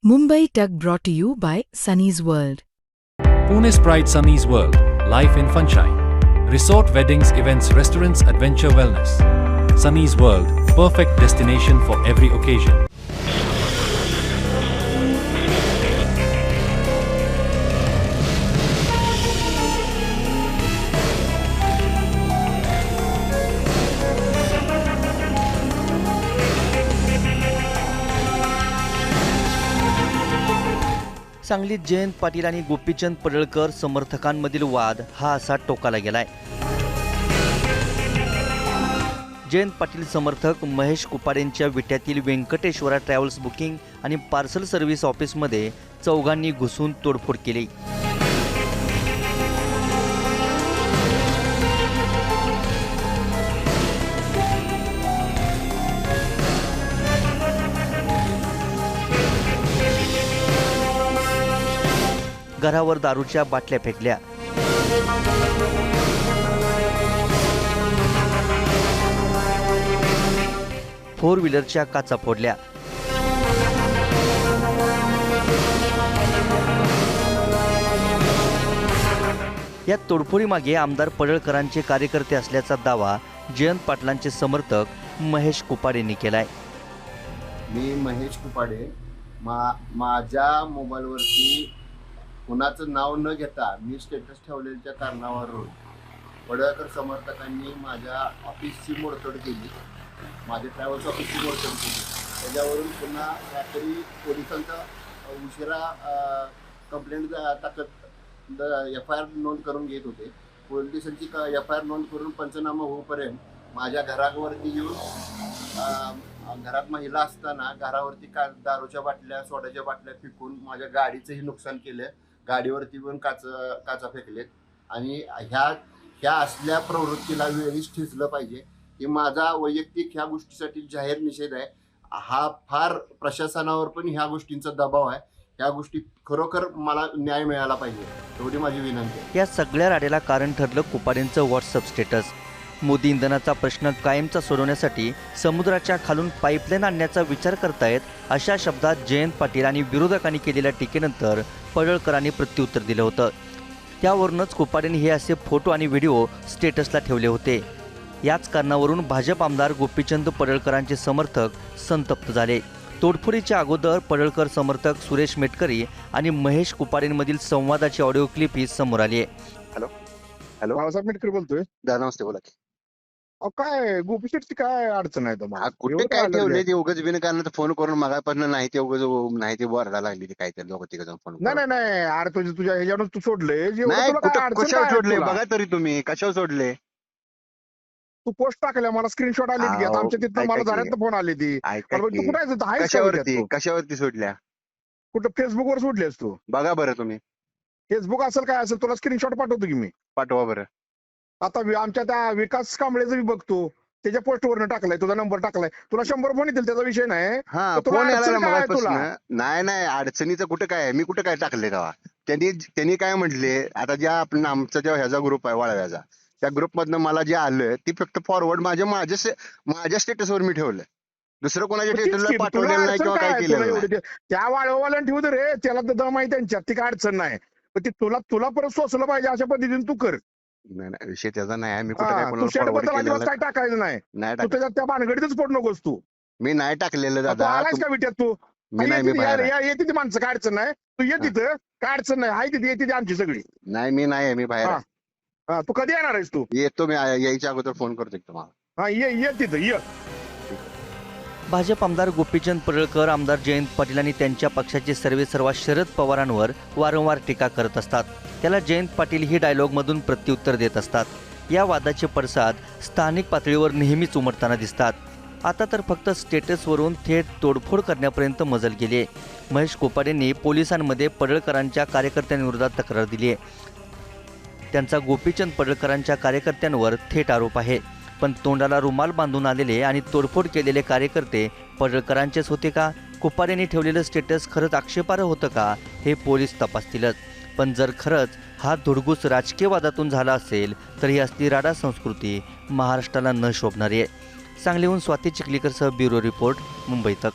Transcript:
Mumbai Tug brought to you by Sunny's World. Pune's Pride Sunny's World, life in Funshine. Resort weddings, events, restaurants, adventure wellness. Sunny's World, perfect destination for every occasion. सांगलीत जयंत पाटील आणि गोपीचंद पडळकर समर्थकांमधील वाद हा असा टोकाला गेलाय। जयंत पाटील समर्थक Mahesh कुपाडेंच्या विट्यातील Venkateshwara travels booking आणि parcel service ऑफिसमध्ये चौघांनी घुसून तोडफोड केली। घरावर दारूच्या बाटल्या फेकल्या, फोर व्हीलरच्या काचा फोडल्या, या तोडफोडीमागे आमदार पडळकरांचे कार्यकर्ते असल्याचा दावा जयंत पाटलांचे समर्थक महेश कुपाडेंनी केलाय। मी महेश कुपाडे माझ्या मोबाईलवरती कुणाचं नाव न घेता मी स्टेटस ठेवलेल्या कारणावरून पडळकर समर्थकांनी माझ्या ऑफिसची मोडतोड केली, माझ्या ट्रॅव्हल्स ऑफिसची मोडतोड केली। त्याच्यावरून पुन्हा रात्री पोलिसांचा उशिरा कंप्लेंट टाकत FIR नोंद करून घेत होते। पोलिसांची FIR नोंद करून पंचनामा होईपर्यंत माझ्या घरावरती येऊन घरात महिला असताना घरावरती दारूच्या बाटल्या, सोड्याच्या बाटल्या फेकून माझ्या गाडीचंही नुकसान केलं, गाडीवरती पण काचा फेकलेत। आणि ह्या असल्या प्रवृत्तीला वेळीच ठिचलं पाहिजे। हे माझा वैयक्तिक ह्या गोष्टीसाठी जाहीर निषेध आहे। हा फार प्रशासनावर पण ह्या गोष्टींचा दबाव आहे। ह्या गोष्टी खरोखर मला न्याय मिळाला पाहिजे, एवढी माझी विनंती आहे। या सगळ्या राड्याला कारण ठरलं कुपाडेंचं व्हॉट्सअप स्टेटस। मोदी इंधनाचा प्रश्न कायमचा सोडवण्यासाठी समुद्राच्या खालून पाईपलाईन आणण्याचा विचार करतायत, अशा शब्दात जयंत पाटील आणि विरोधकांनी केलेल्या टीकेनंतर पडळकरांनी प्रत्युत्तर दिलं होतं। त्यावरूनच कुपाडेंनी हे असे फोटो आणि व्हिडिओ स्टेटसला ठेवले होते। याच कारणावरून भाजप आमदार गोपीचंद पडळकरांचे समर्थक संतप्त झाले। तोडफोडीच्या अगोदर पडळकर समर्थक सुरेश मेटकरी आणि महेश कुपाडेंमधील संवादाची ऑडिओ क्लिप ही समोर आली आहे। हॅलो बाळासाहेब मेटकरी बोलतोय। नमस्ते, बोला की। काय गोपीशेटची काय अडचण आहे तुम्हाला? कुठे काय ठेवले ते उगाच बिनकारण फोन करून मागापासून नाही ते उगाच नाही ते बोरायला लागली ते काय ते लोक तिकडे फोन। नाही अरे तुझ्या ह्याच्यावर तू सोडले कशावर सोडले बघा तरी तुम्ही, कशावर सोडले? तू पोस्ट टाकल्या, मला स्क्रीनशॉट आली की आमच्या तिथं मला झाल्यात फोन आली ती। तू कुठे कशावरती सोडल्या? कुठं फेसबुकवर सोडलीस तू? बघा बरं तुम्ही, फेसबुक असेल काय असेल, तुला स्क्रीनशॉट पाठवतो की मी। पाठवा बरं। आता आमच्या त्या विकास कांबळेचं मी बघतो, त्याच्या पोस्टवरनं टाकलाय, तुझा नंबर टाकलाय, तुला 100 फोन येतील, त्याचा विषय नाही। नाही अडचणीचं कुठं काय, मी कुठं काय टाकले तेव्हा? त्यांनी काय म्हटले, आता ज्या आपण आमचा जेव्हा ह्याचा ग्रुप आहे वाळव्याचा, त्या ग्रुप मधनं मला जे आलं ती फक्त फॉरवर्ड माझ्या स्टेटसवर मी ठेवलं, दुसरं कोणाच्या स्टेटसला पाठवलेलं नाही किंवा काय केलं। त्या वाळवाल्यानं ठेवू दे रे, त्याला दम आहे त्यांच्यात, ती काय अडचण नाही, पण ती तुला परत सोसलं पाहिजे अशा पद्धतीने तू कर। नाही विषय त्याचा नाही, मी काय टाकायचं नाही, तू त्याच्यात त्या भानगडीतच पडू नकोस तू। मी नाही टाकलेलं दादा। आलायस का विट्यात तू? येते ती माणसं, काय अडचण नाही, तू ये तिथं, काय अडचण नाही, हाय तिथे येते आमची सगळी। नाही मी नाही, मी बाहेर। तू कधी येणार आहेस? तू येतो, मी यायच्या अगोदर फोन करतो तुम्हाला। ये तिथं ये। भाजप आमदार गोपीचंद पडळकर आमदार जयंत पाटील आणि त्यांच्या पक्षाचे सर्वेसर्वा शरद पवारांवर वारंवार टीका करत असतात। त्याला जयंत पाटील ही डायलॉगमधून प्रत्युत्तर देत असतात। या वादाचे पडसाद स्थानिक पातळीवर नेहमीच उमटताना दिसतात। आता तर फक्त स्टेटसवरून थेट तोडफोड करण्यापर्यंत मजल गेली आहे। महेश कुपाडेंनी पोलिसांमध्ये पडळकरांच्या कार्यकर्त्यांविरोधात तक्रार दिली आहे। त्यांचा गोपीचंद पडळकरांच्या कार्यकर्त्यांवर थेट आरोप आहे। पण तोंडाला रुमाल बांधून आलेले आणि तोडफोड केलेले कार्यकर्ते पडळकरांचेच होते का? कुपाडेंनी ठेवलेलं स्टेटस खरंच आक्षेपार्ह होतं का हे पोलीस तपासतीलच। पण जर खरंच हा धुडगूस राजकीय वादातून झाला असेल तर ही असली राडा संस्कृती महाराष्ट्राला न शोभणारी आहे। सांगलीहून स्वाती चिखलीकरसह ब्युरो रिपोर्ट, मुंबई तक।